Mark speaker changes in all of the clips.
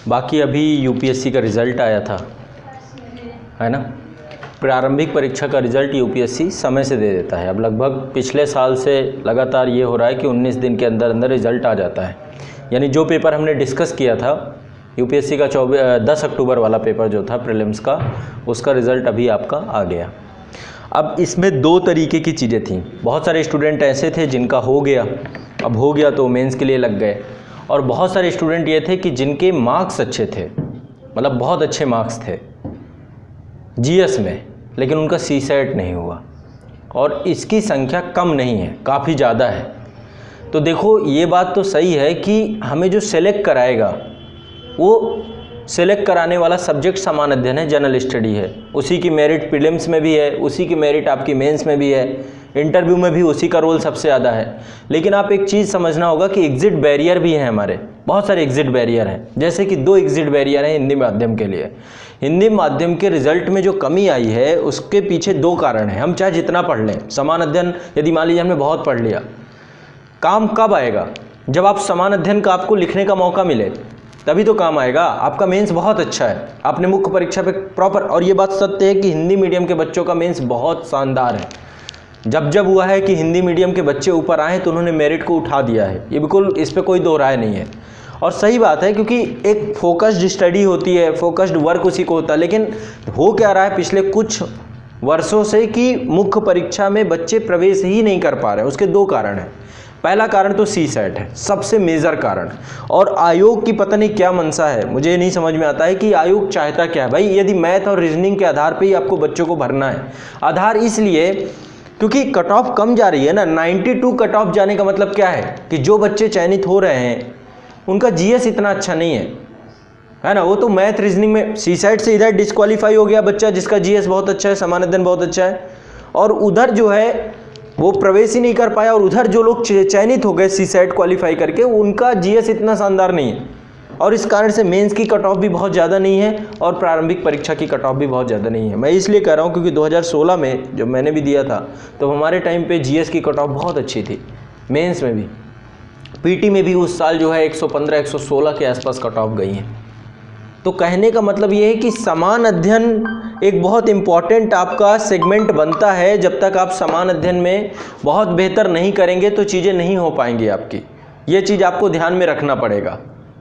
Speaker 1: बाकी अभी यूपीएससी का रिज़ल्ट आया था, है ना। प्रारंभिक परीक्षा का रिज़ल्ट यूपीएससी समय से दे देता है। अब लगभग पिछले साल से लगातार ये हो रहा है कि 19 दिन के अंदर अंदर रिज़ल्ट आ जाता है। यानी जो पेपर हमने डिस्कस किया था यूपीएससी का 10 अक्टूबर वाला पेपर जो था प्रीलिम्स का, उसका रिज़ल्ट अभी आपका आ गया। अब इसमें दो तरीके की चीज़ें थीं। बहुत सारे स्टूडेंट ऐसे थे जिनका हो गया, अब हो गया तो मेंस के लिए लग गए, और बहुत सारे स्टूडेंट ये थे कि जिनके मार्क्स अच्छे थे, मतलब बहुत अच्छे मार्क्स थे जीएस में, लेकिन उनका सीसेट नहीं हुआ। और इसकी संख्या कम नहीं है, काफ़ी ज़्यादा है। तो देखो ये बात तो सही है कि हमें जो सेलेक्ट कराएगा वो सेलेक्ट कराने वाला सब्जेक्ट समान अध्ययन है, जनरल स्टडी है, उसी की मेरिट प्रीलिम्स में भी है, उसी की मेरिट आपकी मेंस में भी है, इंटरव्यू में भी उसी का रोल सबसे ज़्यादा है। लेकिन आप एक चीज़ समझना होगा कि एग्जिट बैरियर भी हैं हमारे, बहुत सारे एग्जिट बैरियर हैं। जैसे कि 2 एग्जिट बैरियर हैं हिंदी माध्यम के लिए। हिंदी माध्यम के रिजल्ट में जो कमी आई है उसके पीछे 2 कारण हैं। हम चाहे जितना पढ़ लें, समान अध्ययन यदि मान लीजिए हमने बहुत पढ़ लिया, काम कब आएगा? जब आप समान अध्ययन का आपको लिखने का मौका मिले तभी तो काम आएगा। आपका मेंस बहुत अच्छा है, आपने मुख्य परीक्षा पे प्रॉपर, और ये बात सत्य है कि हिंदी मीडियम के बच्चों का मेंस बहुत शानदार है। जब हुआ है कि हिंदी मीडियम के बच्चे ऊपर आए तो उन्होंने मेरिट को उठा दिया है, ये बिल्कुल इस पर कोई दो राय नहीं है। और सही बात है, क्योंकि एक फोकस्ड स्टडी होती है, फोकस्ड वर्क उसी को होता है। लेकिन हो क्या रहा है पिछले कुछ वर्षों से कि मुख्य परीक्षा में बच्चे प्रवेश ही नहीं कर पा रहे। उसके 2 कारण हैं। पहला कारण तो सीसेट है, सबसे मेजर कारण। और आयोग की पता नहीं क्या मंशा है, मुझे नहीं समझ में आता है कि आयोग चाहता क्या है। भाई यदि मैथ और रीजनिंग के आधार पे ही आपको बच्चों को भरना है, आधार इसलिए क्योंकि कट ऑफ कम जा रही है ना। 92 कट ऑफ जाने का मतलब क्या है कि जो बच्चे चयनित हो रहे हैं उनका जीएस इतना अच्छा नहीं है ना। वो तो मैथ रीजनिंग में सीसेट से इधर डिस्क्वालीफाई हो गया बच्चा जिसका जीएस बहुत अच्छा है, समान अध्ययन बहुत अच्छा है, और उधर जो है वो प्रवेश ही नहीं कर पाया। और उधर जो लोग चयनित हो गए सीसेट क्वालिफाई करके, उनका जीएस इतना शानदार नहीं है। और इस कारण से मेंस की कट ऑफ भी बहुत ज़्यादा नहीं है और प्रारंभिक परीक्षा की कट ऑफ भी बहुत ज़्यादा नहीं है। मैं इसलिए कह रहा हूँ क्योंकि 2016 में जब मैंने भी दिया था तो हमारे टाइम पे जीएस की कट ऑफ बहुत अच्छी थी, मेंस में भी, पीटी में भी उस साल जो है 115-116 के आसपास कट ऑफ गई हैं। तो कहने का मतलब ये है कि समान अध्ययन एक बहुत इम्पॉर्टेंट आपका सेगमेंट बनता है। जब तक आप समान अध्ययन में बहुत बेहतर नहीं करेंगे तो चीज़ें नहीं हो पाएंगी आपकी। ये चीज़ आपको ध्यान में रखना पड़ेगा,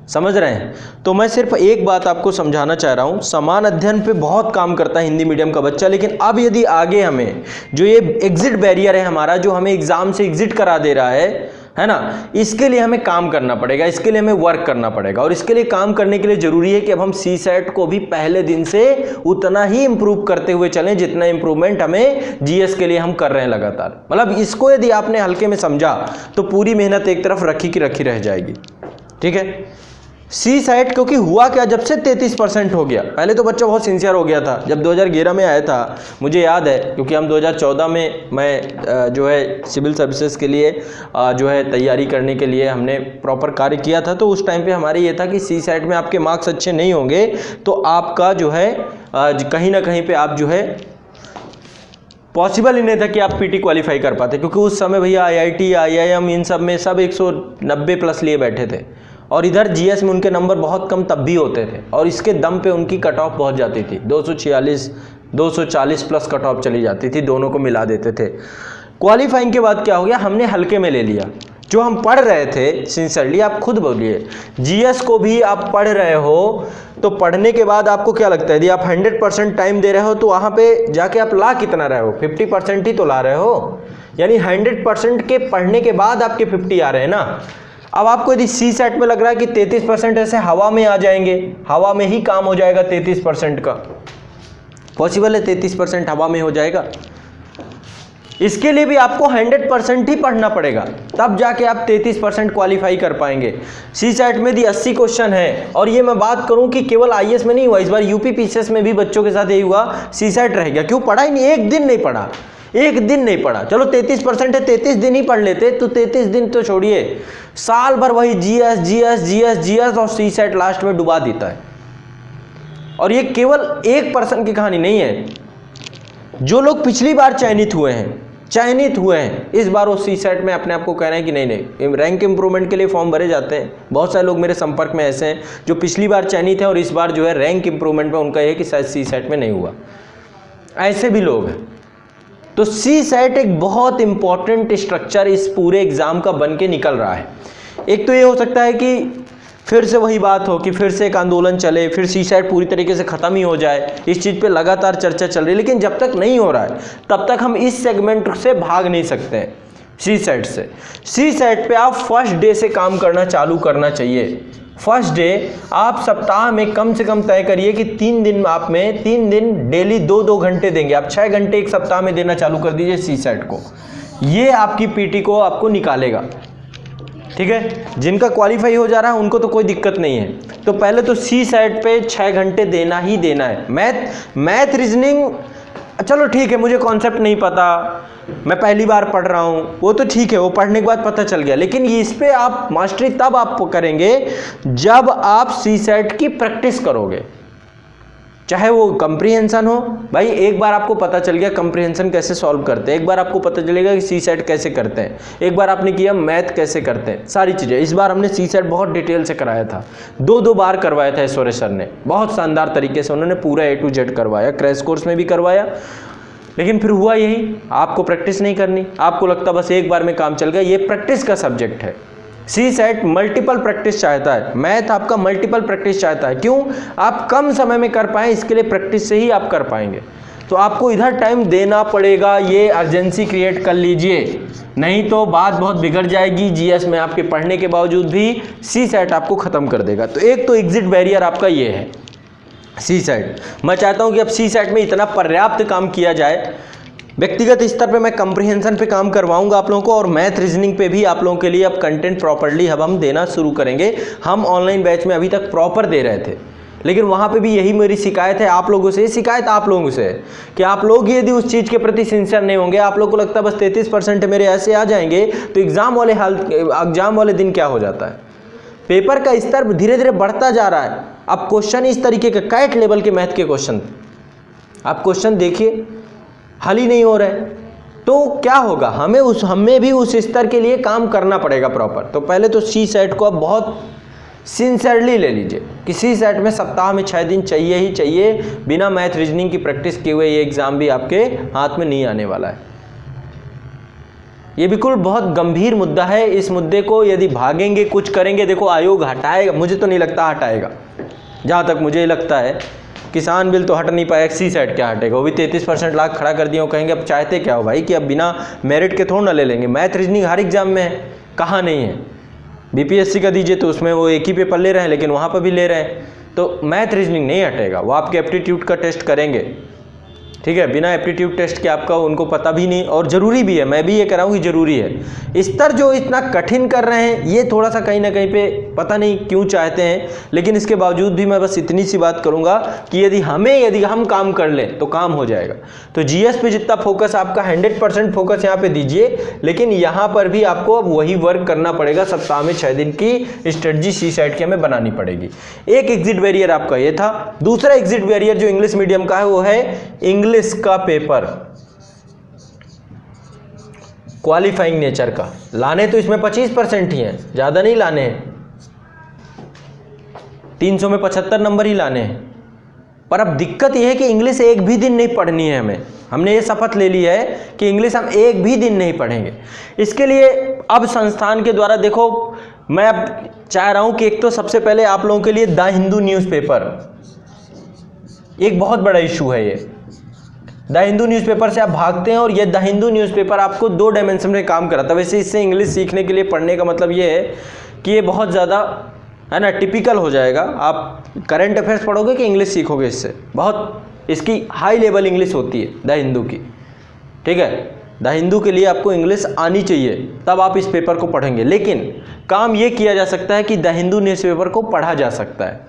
Speaker 1: समझ रहे हैं। तो मैं सिर्फ एक बात आपको समझाना चाह रहा हूँ, समान अध्ययन पे बहुत काम करता है हिंदी मीडियम का बच्चा। लेकिन अब यदि आगे हमें जो ये एग्जिट बैरियर है हमारा, जो हमें एग्ज़ाम से एग्जिट करा दे रहा है ना, इसके लिए हमें काम करना पड़ेगा, इसके लिए हमें वर्क करना पड़ेगा। और इसके लिए काम करने के लिए ज़रूरी है कि अब हम सीसेट को भी पहले दिन से उतना ही इम्प्रूव करते हुए चलें जितना इम्प्रूवमेंट हमें जीएस के लिए हम कर रहे हैं लगातार। मतलब इसको यदि आपने हल्के में समझा तो पूरी मेहनत एक तरफ रखी की रखी रह जाएगी। ठीक है। सीसेट क्योंकि हुआ क्या, जब से 33% हो गया, पहले तो बच्चा बहुत सिंसियर हो गया था। जब 2011 में आया था, मुझे याद है क्योंकि हम 2014 में मैं जो है सिविल सर्विसेज के लिए जो है तैयारी करने के लिए हमने प्रॉपर कार्य किया था। तो उस टाइम पे हमारे ये था कि सीसेट में आपके मार्क्स अच्छे नहीं होंगे तो आपका जो है कहीं ना कहीं पे आप जो है पॉसिबल ही नहीं था कि आप पीटी क्वालिफाई कर पाते, क्योंकि उस समय भैया आईआईटी आईआईएम इन सब में सब 190 प्लस लिए बैठे थे और इधर जीएस में उनके नंबर बहुत कम तब भी होते थे और इसके दम पे उनकी कट ऑफ बहुत जाती थी। 246 240 प्लस कट ऑफ चली जाती थी, दोनों को मिला देते थे। क्वालिफाइंग के बाद क्या हो गया, हमने हल्के में ले लिया जो हम पढ़ रहे थे। सिंसियरली आप खुद बोलिए, जीएस को भी आप पढ़ रहे हो तो पढ़ने के बाद आपको क्या लगता है, यदि आप 100% टाइम दे रहे हो तो वहाँ पे जाके आप ला कितना रहे हो, 50% ही तो ला रहे हो। यानी 100% के पढ़ने के बाद आपके 50 आ रहे हैं ना। अब आपको यदि सीसेट में लग रहा है कि 33% ऐसे हवा में आ जाएंगे, हवा में ही काम हो जाएगा 33% का, पॉसिबल है 33% हवा में हो जाएगा। इसके लिए भी आपको 100% ही पढ़ना पड़ेगा, तब जाके आप 33% क्वालिफाई कर पाएंगे। सीसेट में यदि 80 क्वेश्चन है, और ये मैं बात करूं कि केवल आईएएस में नहीं हुआ, इस बार यूपी पीसीएस में भी बच्चों के साथ यही हुआ, सीसेट रह गया। क्यों? पढ़ा ही नहीं, एक दिन नहीं पढ़ा, एक दिन नहीं पढ़ा। चलो 33% है, 33 दिन ही पढ़ लेते तो 33 दिन तो छोड़िए, साल भर वही जीएस जीएस जीएस जीएस और सीसेट लास्ट में डुबा देता है। और ये केवल 1% की कहानी नहीं है। जो लोग पिछली बार चयनित हुए हैं चयनित हुए हैं, इस बार वो CSAT में अपने आप को कह रहे हैं कि नहीं रैंक इंप्रूवमेंट के लिए फॉर्म भरे जाते हैं। बहुत सारे लोग मेरे संपर्क में ऐसे हैं जो पिछली बार चयनित हैं और इस बार जो है रैंक इंप्रूवमेंट में उनका ये है कि शायद CSAT में नहीं हुआ, ऐसे भी लोग हैं। तो CSAT एक बहुत इंपॉर्टेंट स्ट्रक्चर इस पूरे एग्जाम का बन के निकल रहा है। एक तो ये हो सकता है कि फिर से वही बात हो कि फिर से एक आंदोलन चले, फिर CSAT पूरी तरीके से ख़त्म ही हो जाए, इस चीज़ पे लगातार चर्चा चल रही है। लेकिन जब तक नहीं हो रहा है तब तक हम इस सेगमेंट से भाग नहीं सकते हैं CSAT से। CSAT पे आप फर्स्ट डे से काम करना चालू करना चाहिए। फर्स्ट डे आप सप्ताह में कम से कम तय करिए कि 3 दिन आप में 3 दिन डेली 2-2 घंटे देंगे। आप 6 घंटे एक सप्ताह में देना चालू कर दीजिए CSAT को। ये आपकी PT को आपको निकालेगा, ठीक है। जिनका क्वालिफाई हो जा रहा है उनको तो कोई दिक्कत नहीं है। तो पहले तो CSAT पे 6 घंटे देना ही देना है। मैथ रीजनिंग चलो ठीक है, मुझे कॉन्सेप्ट नहीं पता, मैं पहली बार पढ़ रहा हूँ, वो तो ठीक है, वो पढ़ने के बाद पता चल गया। लेकिन इस पे आप मास्टरी तब आप करेंगे जब आप CSAT की प्रैक्टिस करोगे। चाहे वो कंप्रीहेंशन हो, भाई एक बार आपको पता चल गया कंप्रीहेंशन कैसे सॉल्व करते हैं, एक बार आपको पता चलेगा कि CSAT कैसे करते हैं, एक बार आपने किया मैथ कैसे करते हैं, सारी चीज़ें। इस बार हमने CSAT बहुत डिटेल से कराया था, 2-2 बार करवाया था ऐश्वर्य सर ने, बहुत शानदार तरीके से उन्होंने पूरा A to Z करवाया, क्रैश कोर्स में भी करवाया। लेकिन फिर हुआ यही, आपको प्रैक्टिस नहीं करनी, आपको लगता बस एक बार में काम चल गया। ये प्रैक्टिस का सब्जेक्ट है। CSAT मल्टीपल प्रैक्टिस चाहता है, मैथ आपका मल्टीपल प्रैक्टिस चाहता है। क्यों? आप कम समय में कर पाएँ, इसके लिए प्रैक्टिस से ही आप कर पाएंगे। तो आपको इधर टाइम देना पड़ेगा, ये अर्जेंसी क्रिएट कर लीजिए, नहीं तो बात बहुत बिगड़ जाएगी। GS में आपके पढ़ने के बावजूद भी CSAT आपको ख़त्म कर देगा। तो एक तो एग्जिट बैरियर आपका ये है CSAT। मैं चाहता हूँ कि अब CSAT में इतना पर्याप्त काम किया जाए। व्यक्तिगत स्तर पे मैं कंप्रीहेंशन पे काम करवाऊंगा आप लोगों को, और मैथ रीजनिंग पे भी आप लोगों के लिए अब कंटेंट प्रॉपर्ली अब हम देना शुरू करेंगे। हम ऑनलाइन बैच में अभी तक प्रॉपर दे रहे थे, लेकिन वहाँ पे भी यही मेरी शिकायत है आप लोगों से, शिकायत आप लोगों से है कि आप लोग यदि उस चीज़ के प्रति सिंसियर नहीं होंगे, आप लोग को लगता है बस 33% मेरे ऐसे आ जाएंगे तो एग्ज़ाम वाले दिन क्या हो जाता है। पेपर का स्तर धीरे धीरे बढ़ता जा रहा है। अब क्वेश्चन इस तरीके के कैट लेवल के मैथ के क्वेश्चन, आप क्वेश्चन देखिए, हल ही नहीं हो रहा है। तो क्या होगा, हमें भी उस स्तर के लिए काम करना पड़ेगा प्रॉपर। तो पहले तो CSAT को आप बहुत सिंसियरली ले लीजिए कि CSAT में सप्ताह में 6 दिन चाहिए ही चाहिए। बिना मैथ रीजनिंग की प्रैक्टिस किए हुए ये एग्ज़ाम भी आपके हाथ में नहीं आने वाला है। ये बिल्कुल बहुत गंभीर मुद्दा है। इस मुद्दे को यदि भागेंगे, कुछ करेंगे, देखो आयोग हटाएगा, मुझे तो नहीं लगता हटाएगा। जहाँ तक मुझे लगता है किसान बिल तो हट नहीं पाएगा, CSAT क्या हटेगा। वो भी 33% लाख खड़ा कर दिए। वो कहेंगे अब चाहते क्या हो भाई कि अब बिना मेरिट के थोड़ा ना ले लेंगे। मैथ रीजनिंग हर एग्जाम में है, कहाँ नहीं है। BPSC का दीजिए तो उसमें वो एक ही पेपर ले रहे हैं, लेकिन वहाँ पर भी ले रहे हैं। तो मैथ रीजनिंग नहीं हटेगा। वो आपके एप्टीट्यूड का टेस्ट करेंगे, ठीक है, बिना एप्टीट्यूड टेस्ट के आपका उनको पता भी नहीं, और ज़रूरी भी है, मैं भी ये कह रहा हूँ कि ज़रूरी है। स्तर जो इतना कठिन कर रहे हैं ये थोड़ा सा कहीं ना कहीं पे पता नहीं क्यों चाहते हैं, लेकिन इसके बावजूद भी मैं बस इतनी सी बात करूँगा कि यदि हम काम कर लें तो काम हो जाएगा। तो GS पे जितना फोकस आपका 100% फोकस यहाँ पे दीजिए, लेकिन यहाँ पर भी आपको अब वही वर्क करना पड़ेगा। सप्ताह में 6 दिन की स्ट्रेटजी CSAT की हमें बनानी पड़ेगी। एक एग्जिट बैरियर आपका ये था। दूसरा एग्जिट बैरियर जो इंग्लिश मीडियम का है वो है इंग्लिश का पेपर, क्वालिफाइंग नेचर का। लाने तो इसमें 25% ही हैं, ज़्यादा नहीं लाने हैं, 300 में 75 नंबर ही लाने हैं। पर अब दिक्कत यह है कि इंग्लिश एक भी दिन नहीं पढ़नी है हमें। हमने ये शपथ ले ली है कि इंग्लिश हम एक भी दिन नहीं पढ़ेंगे। इसके लिए अब संस्थान के द्वारा देखो, मैं अब चाह रहा हूं कि एक तो सबसे पहले आप लोगों के लिए द हिंदू न्यूज़पेपर एक बहुत बड़ा इशू है। ये द हिंदू न्यूज़पेपर से आप भागते हैं, और ये द हिंदू न्यूज़पेपर आपको 2 डायमेंशन में काम कराता है। वैसे इससे इंग्लिश सीखने के लिए पढ़ने का मतलब ये है कि ये बहुत ज़्यादा है ना टिपिकल हो जाएगा। आप करंट अफेयर्स पढ़ोगे कि इंग्लिश सीखोगे, इससे बहुत इसकी हाई लेवल इंग्लिश होती है द हिंदू की, ठीक है। द हिंदू के लिए आपको इंग्लिश आनी चाहिए, तब आप इस पेपर को पढ़ेंगे। लेकिन काम ये किया जा सकता है कि द हिंदू न्यूज़पेपर को पढ़ा जा सकता है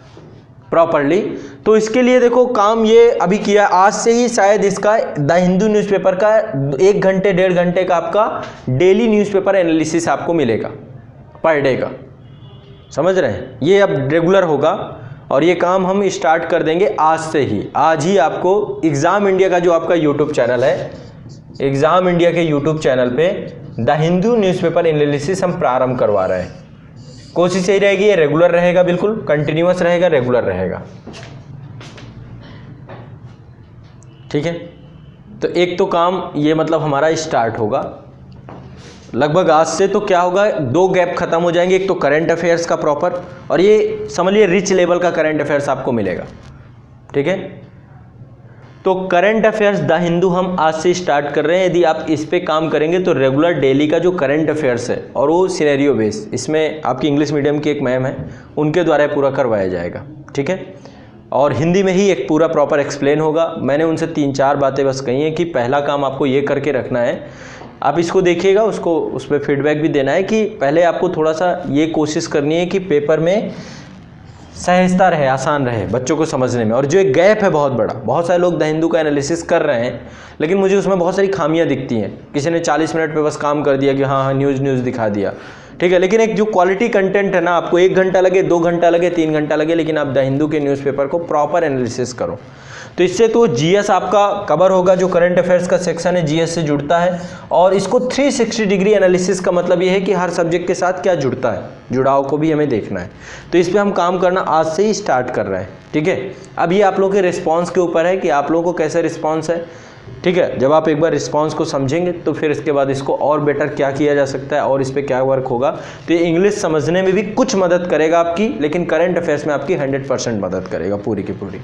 Speaker 1: प्रॉपरली। तो इसके लिए देखो काम ये अभी किया, आज से ही शायद इसका द हिंदू न्यूज़पेपर का 1 घंटे 1.5 घंटे का आपका डेली न्यूज़पेपर एनालिसिस आपको मिलेगा पर डे का, समझ रहे हैं। ये अब रेगुलर होगा और ये काम हम स्टार्ट कर देंगे आज से ही। आज ही आपको एग्ज़ाम इंडिया का जो आपका यूट्यूब चैनल है, एग्ज़ाम इंडिया के यूट्यूब चैनल पे द हिंदू न्यूज़पेपर एनालिसिस हम प्रारंभ करवा रहे हैं। कोशिश यही रहेगी, ये रेगुलर रहेगा, बिल्कुल कंटिन्यूअस रहेगा, रेगुलर रहेगा। ठीक है, तो एक तो काम ये मतलब हमारा स्टार्ट होगा लगभग आज से। तो क्या होगा, 2 गैप खत्म हो जाएंगे। एक तो करंट अफेयर्स का प्रॉपर, और ये समझ लिए रिच लेवल का करंट अफेयर्स आपको मिलेगा। ठीक है, तो करंट अफेयर्स द हिंदू हम आज से स्टार्ट कर रहे हैं। यदि आप इस पे काम करेंगे तो रेगुलर डेली का जो करंट अफेयर्स है, और वो सिनेरियो बेस, इसमें आपकी इंग्लिश मीडियम की एक मैम है, उनके द्वारा पूरा करवाया जाएगा। ठीक है, और हिंदी में ही एक पूरा प्रॉपर एक्सप्लेन होगा। मैंने उनसे 3-4 बातें बस कही हैं कि पहला काम आपको ये करके रखना है, आप इसको देखिएगा, उसको उस पर फीडबैक भी देना है कि पहले आपको थोड़ा सा ये कोशिश करनी है कि पेपर में सहजता रहे, आसान रहे बच्चों को समझने में। और जो एक गैप है बहुत बड़ा, बहुत सारे लोग द हिंदू का एनालिसिस कर रहे हैं, लेकिन मुझे उसमें बहुत सारी खामियां दिखती हैं। किसी ने 40 मिनट पे बस काम कर दिया कि हाँ न्यूज़ दिखा दिया, ठीक है, लेकिन एक जो क्वालिटी कंटेंट है ना, आपको 1 घंटा लगे, 2 घंटा लगे, 3 घंटा लगे, लेकिन आप द हिंदू के न्यूज़पेपर को प्रॉपर एनालिसिस करो। तो इससे तो जीएस आपका कवर होगा, जो करंट अफेयर्स का सेक्शन है जीएस से जुड़ता है। और इसको 360 डिग्री एनालिसिस का मतलब ये है कि हर सब्जेक्ट के साथ क्या जुड़ता है, जुड़ाव को भी हमें देखना है। तो इस पर हम काम करना आज से ही स्टार्ट कर रहे हैं। ठीक है, अब ये आप लोगों के रिस्पॉन्स के ऊपर है कि आप लोगों को कैसा रिस्पॉन्स है। ठीक है, जब आप एक बार रिस्पॉन्स को समझेंगे तो फिर इसके बाद इसको और बेटर क्या किया जा सकता है और इस पर क्या वर्क होगा। तो ये इंग्लिश समझने में भी कुछ मदद करेगा आपकी, लेकिन करंट अफेयर्स में आपकी 100% मदद करेगा पूरी की पूरी।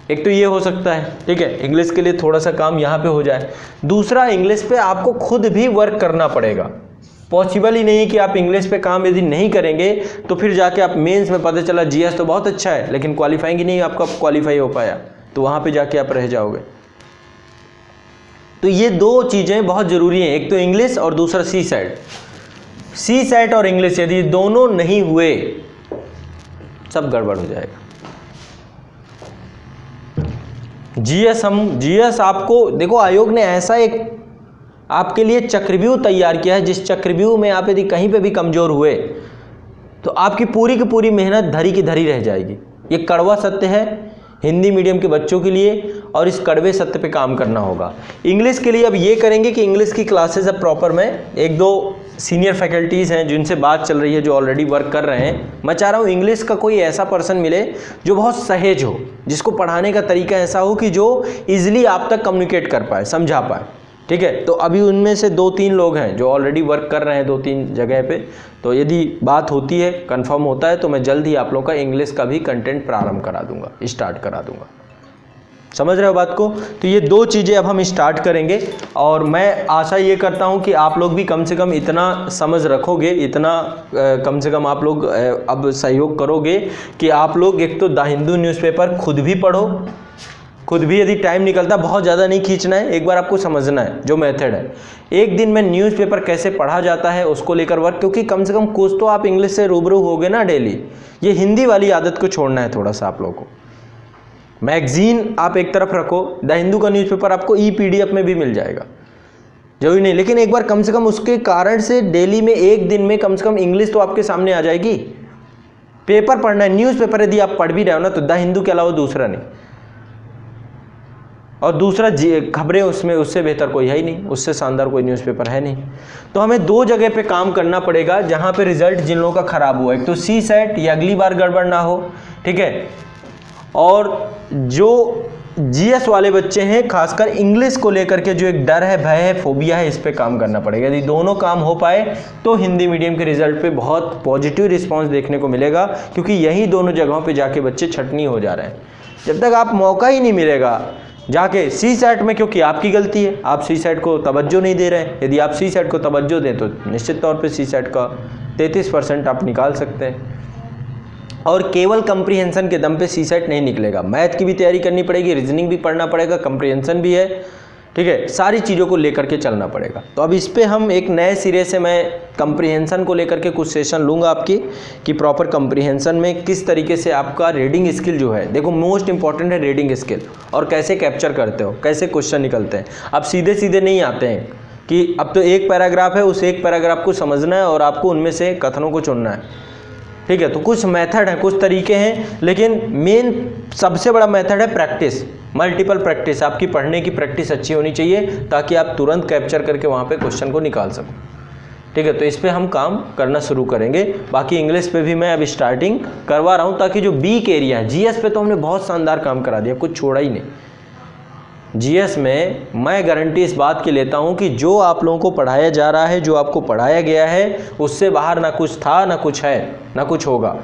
Speaker 1: एक तो ये हो सकता है, ठीक है, इंग्लिश के लिए थोड़ा सा काम यहाँ पे हो जाए। दूसरा, इंग्लिश पे आपको खुद भी वर्क करना पड़ेगा। पॉसिबल ही नहीं है कि आप इंग्लिश पे काम यदि नहीं करेंगे तो फिर जाके आप मेंस में पता चला जीएस तो बहुत अच्छा है लेकिन क्वालिफाइंग ही नहीं आपका क्वालिफाई हो पाया, तो वहाँ पे जाके आप रह जाओगे। तो ये 2 चीज़ें बहुत ज़रूरी हैं, एक तो इंग्लिश और दूसरा सी सेट और इंग्लिश। यदि दोनों नहीं हुए सब गड़बड़ हो जाएगा। जीएस आपको देखो, आयोग ने ऐसा एक आपके लिए चक्रव्यूह तैयार किया है, जिस चक्रव्यूह में आप यदि कहीं पे भी कमज़ोर हुए तो आपकी पूरी की पूरी मेहनत धरी की धरी रह जाएगी। ये कड़वा सत्य है हिंदी मीडियम के बच्चों के लिए, और इस कड़वे सत्य पे काम करना होगा। इंग्लिश के लिए अब ये करेंगे कि इंग्लिश की क्लासेस अब प्रॉपर में 1-2 सीनियर फैकल्टीज़ हैं जिनसे बात चल रही है, जो ऑलरेडी वर्क कर रहे हैं। मैं चाह रहा हूँ इंग्लिश का कोई ऐसा पर्सन मिले जो बहुत सहज हो, जिसको पढ़ाने का तरीका ऐसा हो कि जो ईजिली आप तक कम्युनिकेट कर पाए, समझा पाए। ठीक है, तो अभी उनमें से 2-3 लोग हैं जो ऑलरेडी वर्क कर रहे हैं 2-3 जगह पे। तो यदि बात होती है, कंफर्म होता है, तो मैं जल्द ही आप लोग का इंग्लिश का भी कंटेंट प्रारंभ करा दूंगा, स्टार्ट करा दूंगा। समझ रहे हो बात को? तो ये 2 चीज़ें अब हम स्टार्ट करेंगे, और मैं आशा ये करता हूँ कि आप लोग भी कम से कम इतना समझ रखोगे, इतना कम से कम आप लोग अब सहयोग करोगे कि आप लोग एक तो द हिंदू न्यूज़पेपर खुद भी पढ़ो, खुद भी यदि टाइम निकलता, बहुत ज़्यादा नहीं खींचना है, एक बार आपको समझना है जो मेथड है। एक दिन में न्यूज़पेपर कैसे पढ़ा जाता है उसको लेकर वर्क, क्योंकि कम से कम कुछ तो आप इंग्लिश से रूबरू होगे ना डेली। ये हिंदी वाली आदत को छोड़ना है थोड़ा सा आप लोगों को। मैगजीन आप एक तरफ रखो, द हिंदू का न्यूज़पेपर आपको PDF में भी मिल जाएगा, जरूरी नहीं, लेकिन एक बार कम से कम उसके कारण से डेली में एक दिन में कम से कम इंग्लिश तो आपके सामने आ जाएगी। पेपर पढ़ना है, न्यूज़पेपर यदि आप पढ़ भी रहे हो ना तो द हिंदू के अलावा दूसरा नहीं, और दूसरा खबरें उसमें उससे बेहतर कोई है ही नहीं, उससे शानदार कोई न्यूज़पेपर है नहीं। तो हमें 2 जगह पे काम करना पड़ेगा जहाँ पे रिजल्ट जिन लोगों का ख़राब हुआ है, एक तो सी सेट, ये अगली बार गड़बड़ ना हो, ठीक है, और जो जीएस वाले बच्चे हैं खासकर इंग्लिश को लेकर के जो एक डर है, भय है, फोबिया है, इस पे काम करना पड़ेगा। यदि दोनों काम हो पाए तो हिंदी मीडियम के रिजल्ट पे बहुत पॉजिटिव रिस्पांस देखने को मिलेगा, क्योंकि यही दोनों जगहों पे जाके बच्चे छटनी हो जा रहे हैं। जब तक आप मौका ही नहीं मिलेगा जाके सी सेट में, क्योंकि आपकी गलती है, आप सी सेट को तवज्जो नहीं दे रहे हैं। यदि आप सी सेट को तवज्जो दें तो निश्चित तौर पे सी सेट का 33% आप निकाल सकते हैं, और केवल कंप्रीहेंशन के दम पे सी सेट नहीं निकलेगा। मैथ की भी तैयारी करनी पड़ेगी, रीजनिंग भी पढ़ना पड़ेगा, कंप्रीहेंशन भी है, ठीक है, सारी चीज़ों को लेकर के चलना पड़ेगा। तो अब इस पे हम एक नए सिरे से मैं कंप्रीहेंशन को लेकर के कुछ सेशन लूँगा आपकी, कि प्रॉपर कंप्रीहेंशन में किस तरीके से आपका रीडिंग स्किल जो है, देखो मोस्ट इंपॉर्टेंट है रीडिंग स्किल, और कैसे कैप्चर करते हो, कैसे क्वेश्चन निकलते हैं। अब सीधे सीधे नहीं आते हैं कि अब तो एक पैराग्राफ है, उस एक पैराग्राफ को समझना है और आपको उनमें से कथनों को चुनना है, ठीक है। तो कुछ मेथड है, कुछ तरीके हैं, लेकिन मेन सबसे बड़ा मेथड है प्रैक्टिस, मल्टीपल प्रैक्टिस। आपकी पढ़ने की प्रैक्टिस अच्छी होनी चाहिए ताकि आप तुरंत कैप्चर करके वहाँ पे क्वेश्चन को निकाल सको। ठीक है, तो इस पे हम काम करना शुरू करेंगे। बाकी इंग्लिश पे भी मैं अब स्टार्टिंग करवा रहा हूँ ताकि जो वीक एरिया है, जीएस पे तो हमने बहुत शानदार काम करा दिया, कुछ छोड़ा ही नहीं। जीएस में मैं गारंटी इस बात की लेता हूँ कि जो आप लोगों को पढ़ाया जा रहा है, जो आपको पढ़ाया गया है, उससे बाहर ना कुछ था, ना कुछ है, ना कुछ होगा।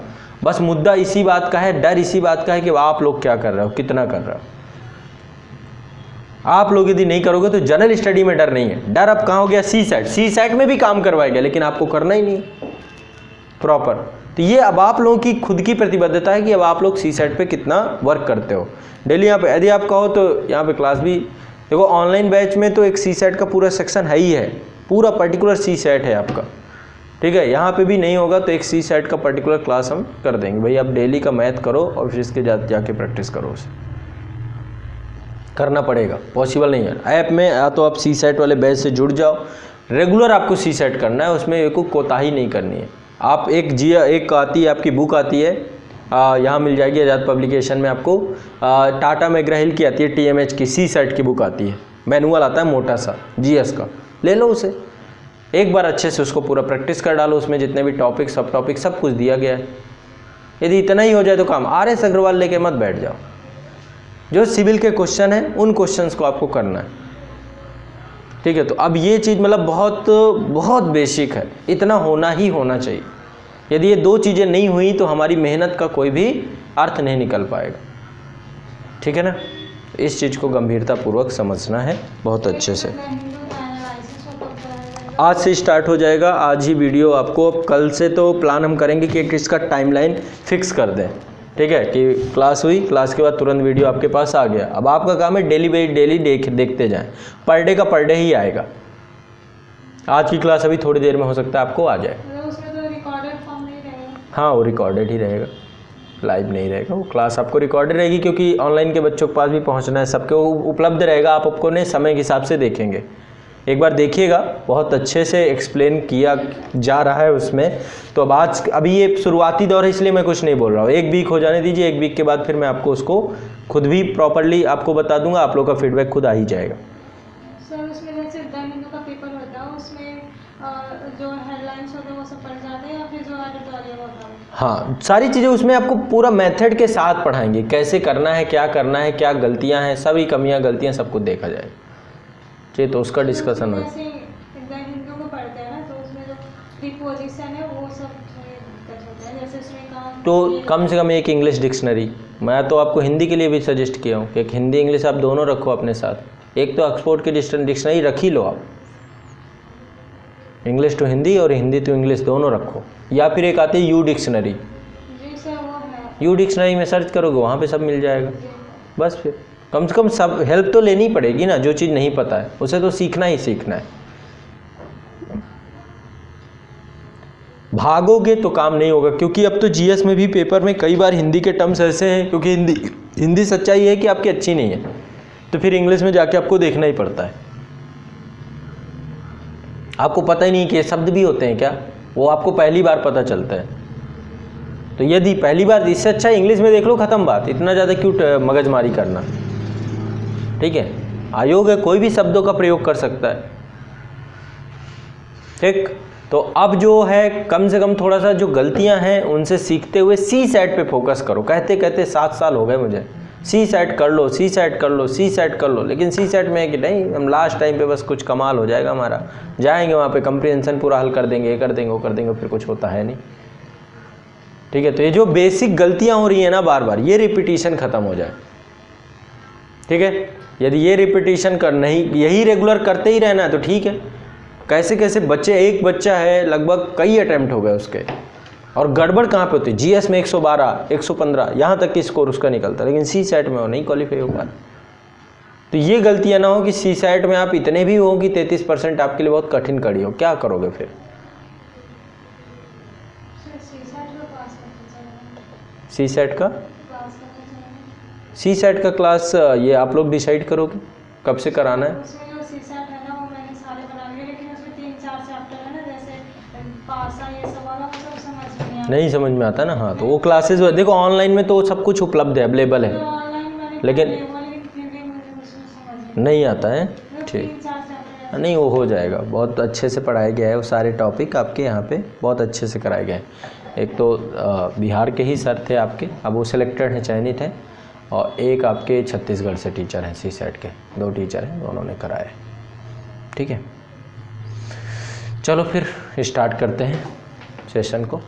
Speaker 1: बस मुद्दा इसी बात का है, डर इसी बात का है कि आप लोग क्या कर रहे हो, कितना कर रहे हो। आप लोग यदि नहीं करोगे तो जनरल स्टडी में डर नहीं है। डर अब कहाँ हो गया, सी सेट में भी काम करवाएगा, लेकिन आपको करना ही नहीं प्रॉपर। तो ये अब आप लोगों की खुद की प्रतिबद्धता है कि अब आप लोग सी सेट पे कितना वर्क करते हो डेली। यहाँ पे यदि आप कहो तो यहाँ पे क्लास भी देखो, ऑनलाइन बैच में तो एक सी सेट का पूरा सेक्शन है ही है, पूरा पर्टिकुलर सी सेट है आपका। ठीक है, यहाँ पे भी नहीं होगा तो एक सी सेट का पर्टिकुलर क्लास हम कर देंगे। भाई आप डेली का मैथ करो और फिर इसके जाके प्रैक्टिस करो, उसे करना पड़ेगा, पॉसिबल नहीं है। ऐप में या तो आप सी सेट वाले बैच से जुड़ जाओ, रेगुलर आपको सी सेट करना है, उसमें कोई कोताही नहीं करनी है। आप एक आती है, आपकी बुक आती है, यहाँ मिल जाएगी आज़ाद पब्लिकेशन में आपको, टाटा मैग्रा-हिल की आती है, टीएमएच की सी सेट की बुक आती है, मैनुअल आता है मोटा सा जीएस का, ले लो उसे, एक बार अच्छे से उसको पूरा प्रैक्टिस कर डालो। उसमें जितने भी टॉपिक, सब टॉपिक, सब कुछ दिया गया है। यदि इतना ही हो जाए तो काम, आर.एस. अग्रवाल लेके मत बैठ जाओ। जो सिविल के क्वेश्चन हैं उन क्वेश्चंस को आपको करना है। ठीक है, तो अब ये चीज़ मतलब बहुत बेसिक है, इतना होना ही होना चाहिए। यदि ये दो चीज़ें नहीं हुई तो हमारी मेहनत का कोई भी अर्थ नहीं निकल पाएगा। ठीक है ना, इस चीज़ को गंभीरतापूर्वक समझना है बहुत अच्छे से। आज से स्टार्ट हो जाएगा, आज ही वीडियो आपको। कल से तो प्लान हम करेंगे कि एक इसका टाइमलाइन फिक्स कर दें। ठीक है, कि क्लास हुई, क्लास के बाद तुरंत वीडियो आपके पास आ गया। अब आपका काम है डेली बाई डेली देखते जाएं, पर डे का पर डे ही आएगा। आज की क्लास अभी थोड़ी देर में हो सकता है आपको आ जाए।
Speaker 2: उसमें तो रिकॉर्डेड फॉर्म नहीं रहेगा?
Speaker 1: हाँ, वो रिकॉर्डेड ही रहेगा, लाइव नहीं रहेगा। वो क्लास आपको रिकॉर्डेड रहेगी, क्योंकि ऑनलाइन के बच्चों के पास भी पहुँचना है, सबके उपलब्ध रहेगा। आप अपने समय के हिसाब से देखेंगे, एक बार देखिएगा, बहुत अच्छे से एक्सप्लेन किया जा रहा है उसमें। तो अब अभी ये शुरुआती दौर है, इसलिए मैं कुछ नहीं बोल रहा हूँ। एक वीक हो जाने दीजिए, एक वीक के बाद फिर मैं आपको उसको खुद भी प्रॉपरली आपको बता दूंगा, आप लोग का फीडबैक खुद आ ही जाएगा।
Speaker 2: सर उसमें जैसे दैनिक का पेपर होता है, उसमें जो हेडलाइंस होते हैं वो सब पढ़ जाते हैं, या फिर जो एडिटोरियल होता है? हाँ,
Speaker 1: सारी चीज़ें उसमें आपको पूरा मेथड के साथ पढ़ाएंगे, कैसे करना है, क्या गलतियाँ हैं, सभी कमियाँ गलतियाँ सब कुछ देखा जाएगा। ठीक, तो उसका डिस्कशन हो।
Speaker 2: हिंदू को पढ़ते हैं ना, तो उसमें जो प्रीपोजिशन है वो सब दिक्कत होता है, जैसे उसमें काम।
Speaker 1: तो कम से कम एक इंग्लिश डिक्शनरी, मैं तो आपको हिंदी के लिए भी सजेस्ट किया हूँ कि एक हिंदी इंग्लिश आप दोनों रखो अपने साथ। एक तो ऑक्सफोर्ड की डिक्शनरी रख ही लो आप, इंग्लिश टू हिंदी और हिंदी टू इंग्लिश दोनों रखो। या फिर एक आती है यू डिक्शनरी,
Speaker 2: जी सर वो है।
Speaker 1: यू डिक्शनरी में सर्च करोगे वहाँ पे सब मिल जाएगा। बस फिर कम से कम सब हेल्प तो लेनी पड़ेगी ना, जो चीज़ नहीं पता है उसे तो सीखना ही सीखना है। भागोगे तो काम नहीं होगा, क्योंकि अब तो जीएस में भी पेपर में कई बार हिंदी के टर्म्स ऐसे हैं, क्योंकि हिंदी सच्चाई है कि आपकी अच्छी नहीं है, तो फिर इंग्लिश में जाके आपको देखना ही पड़ता है। आपको पता ही नहीं कि शब्द भी होते हैं क्या, वो आपको पहली बार पता चलता है। तो यदि पहली बार, इससे अच्छा इंग्लिश में देख लो, ख़त्म बात, इतना ज़्यादा क्यों मगजमारी करना। ठीक है, आयोग है, कोई भी शब्दों का प्रयोग कर सकता है। ठीक, तो अब जो है कम से कम थोड़ा सा जो गलतियां हैं उनसे सीखते हुए सी सेट पे फोकस करो। कहते कहते 7 साल हो गए मुझे, सी सेट कर लो, सी सेट कर लो, सी सेट कर लो, लेकिन सी सेट में है कि नहीं, हम लास्ट टाइम पे बस कुछ कमाल हो जाएगा हमारा, जाएंगे वहाँ पे कंप्रीहेंशन पूरा हल कर देंगे, ये कर देंगे, वो कर देंगे, फिर कुछ होता है नहीं। ठीक है, तो ये जो बेसिक गलतियाँ हो रही हैं ना बार बार, ये रिपीटिशन ख़त्म हो जाए। ठीक है, यदि ये रिपीटिशन करना ही, यही रेगुलर करते ही रहना है तो ठीक है। कैसे कैसे बच्चे, एक बच्चा है लगभग कई अटैम्प्ट हो गए उसके, और गड़बड़ कहाँ पे होती है, जीएस में 112, 115 यहाँ तक की स्कोर उसका निकलता है, लेकिन सी सेट में वो नहीं क्वालिफाई हो पा रहा। तो ये गलतियाँ ना हो कि सी सेट में आप इतने भी हो कि 33% आपके लिए बहुत कठिन कड़ी हो, क्या करोगे फिर? सी सेट का क्लास ये आप लोग डिसाइड करोगे कब से कराना है।
Speaker 2: उसमें जो सी सेट है ना वो मैंने सारे बना लिए, लेकिन उसमें 3-4 चैप्टर है ना, जैसे पासा ये सब वाला, वो सब समझ में नहीं आ नहीं
Speaker 1: समझ में आता ना, हाँ तो वो क्लासेस देखो ऑनलाइन में तो सब कुछ उपलब्ध है, अवेलेबल है, लेकिन नहीं आता है। ठीक, नहीं वो हो जाएगा, बहुत अच्छे से पढ़ाया गया है, वो सारे टॉपिक आपके यहाँ पे बहुत अच्छे से कराए गए हैं। एक तो बिहार के ही सर थे आपके, अब वो सिलेक्टेड हैं, चयनित हैं, और एक आपके छत्तीसगढ़ से टीचर हैं, CSET के 2 टीचर हैं, दोनों ने कराया। ठीक है, चलो फिर स्टार्ट करते हैं सेशन को।